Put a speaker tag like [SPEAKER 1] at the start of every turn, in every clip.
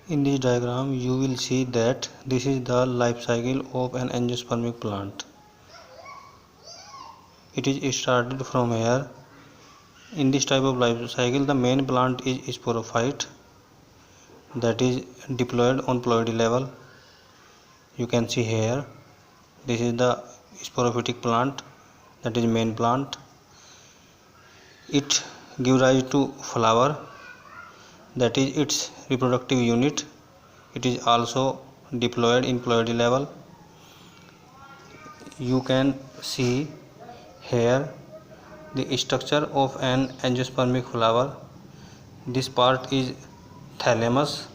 [SPEAKER 1] In this diagram you will see that this is the life cycle of an angiospermic plant. It is started from here. In this type of life cycle the main plant is sporophyte, that is diploid on ploidy level. You can see here this is the sporophytic plant, that is main plant. It gives rise to flower, that is its reproductive unit. It is also diploid in ploidy level. You can see here the structure of an angiospermic flower. This part is thalamus,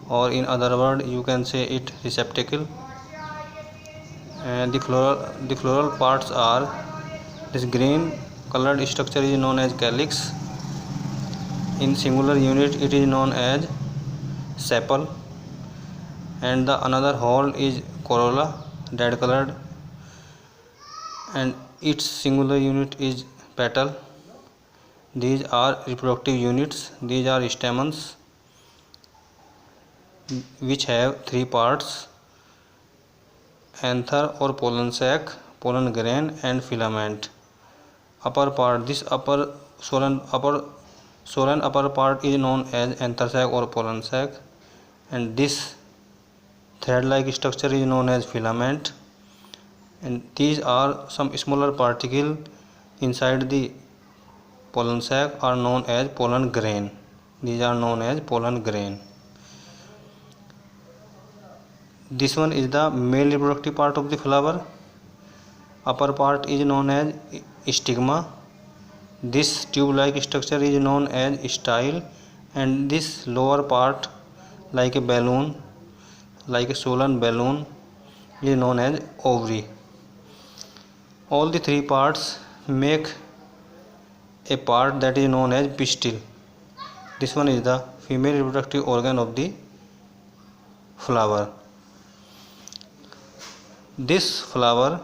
[SPEAKER 1] or in other word you can say it receptacle, and the floral parts are this green colored structure is known as calyx. In singular unit it is known as sepal, and the another whole is corolla, red colored, and its singular unit is petal. These are reproductive units. These are stamens which have three parts: anther or pollen sac, pollen grain, and filament. Upper part, this swollen upper part is known as anther sac or pollen sac, and this thread-like structure is known as filament, and these are some smaller particles inside the pollen sac are known as pollen grain. These are known as pollen grain. This one is the male reproductive part of the flower. Upper part is known as stigma. This tube-like structure is known as style, and this lower part, like a balloon, like a swollen balloon, is known as ovary. All the three parts make a part that is known as pistil. This one is the female reproductive organ of the flower. This flower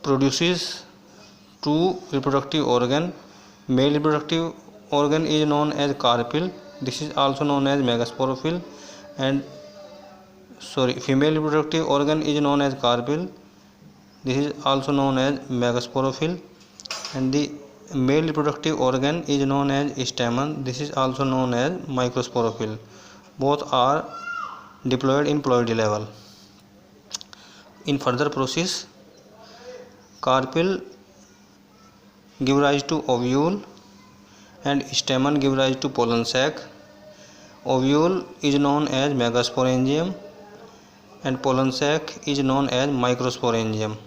[SPEAKER 1] produces two reproductive organ. Male reproductive organ is known as carpel. This is also known as megasporophyll, and female reproductive organ is known as carpel. This is also known as megasporophyll, and the male reproductive organ is known as stamen. This is also known as microsporophyll. Both are diploid in ploidy level. In further process, carpel give rise to ovule and stamen give rise to pollen sac. Ovule is known as megasporangium and pollen sac is known as microsporangium.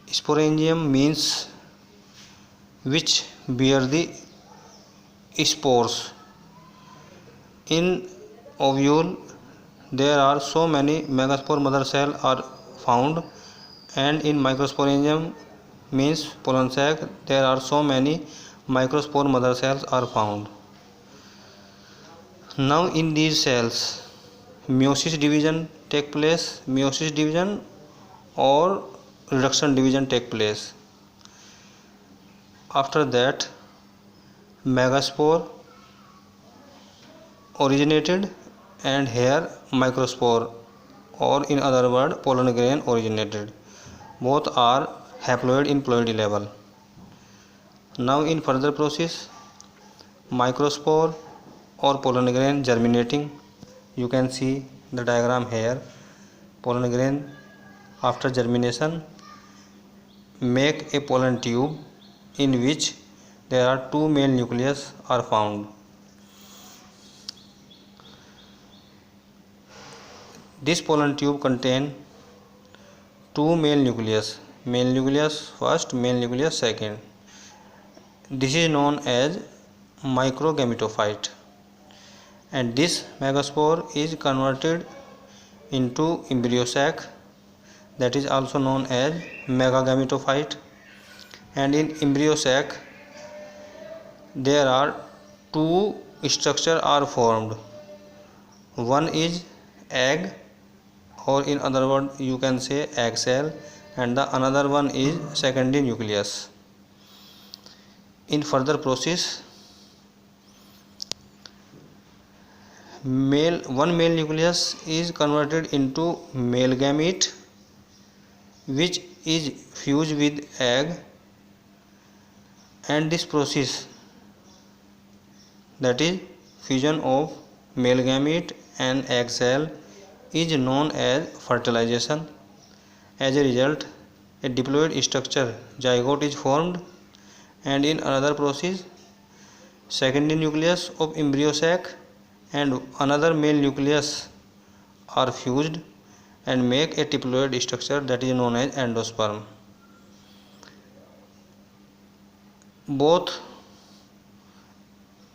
[SPEAKER 1] Sporangium means which bear the spores. In ovule there are so many megaspore mother cell are found, and in microsporangium means pollen sac there are so many microspore mother cells are found. Now in these cells meiosis division take place, meiosis division or reduction division take place. After that megaspore originated, and here microspore, or in other word pollen grain originated. Both are haploid in ploidy level. Now in further process, microspore or pollen grain germinating. You can see the diagram here. Pollen grain after germination make a pollen tube in which there are two male nucleus are found. This pollen tube contain two male nucleus first, male nucleus second. This is known as microgametophyte, and this megaspore is converted into embryo sac, that is also known as megagametophyte, and in embryo sac there are two structures are formed. One is egg, or in other word you can say egg cell, and the another one is secondary nucleus. In further process one male nucleus is converted into male gamete, which is fused with egg, and this process, that is fusion of male gamete and egg cell, is known as fertilization. As a result, a diploid structure zygote is formed, and in another process, secondary nucleus of embryo sac and another male nucleus are fused and make a diploid structure that is known as endosperm. Both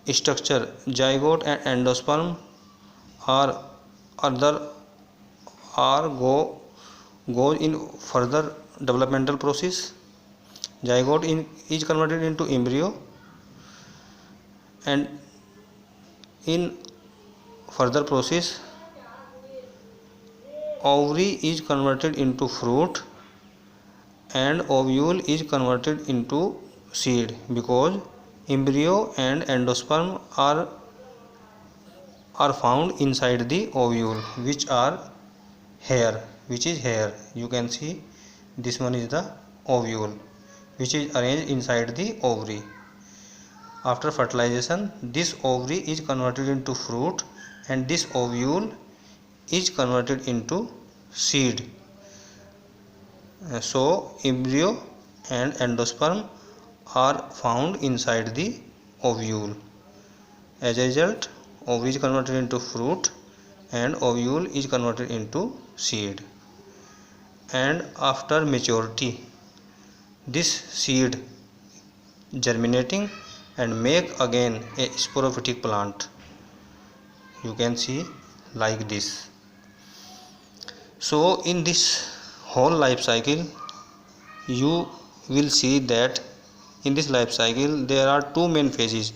[SPEAKER 1] structure, zygote and endosperm, goes in further developmental process. Zygote is converted into embryo, and in further process ovary is converted into fruit and ovule is converted into seed, because embryo and endosperm are found inside the ovule, which is hair. You can see this one is the ovule, which is arranged inside the ovary. After fertilization, this ovary is converted into fruit and this ovule is converted into seed. So embryo and endosperm are found inside the ovule. As a result, ovary is converted into fruit and ovule is converted into seed. And after maturity, this seed germinating and make again a sporophytic plant. You can see like this. So in this whole life cycle, you will see that in this life cycle there are two main phases.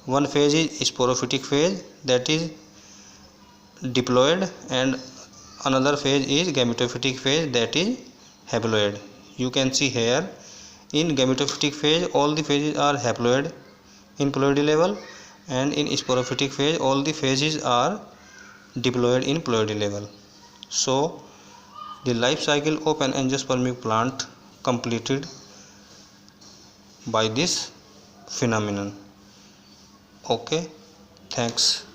[SPEAKER 1] One phase is sporophytic phase, that is diploid, and another phase is gametophytic phase, that is haploid. You can see here in gametophytic phase all the phases are haploid in ploidy level, and in sporophytic phase all the phases are diploid in ploidy level. So the life cycle of an angiospermic plant completed by this phenomenon. Okay, thanks.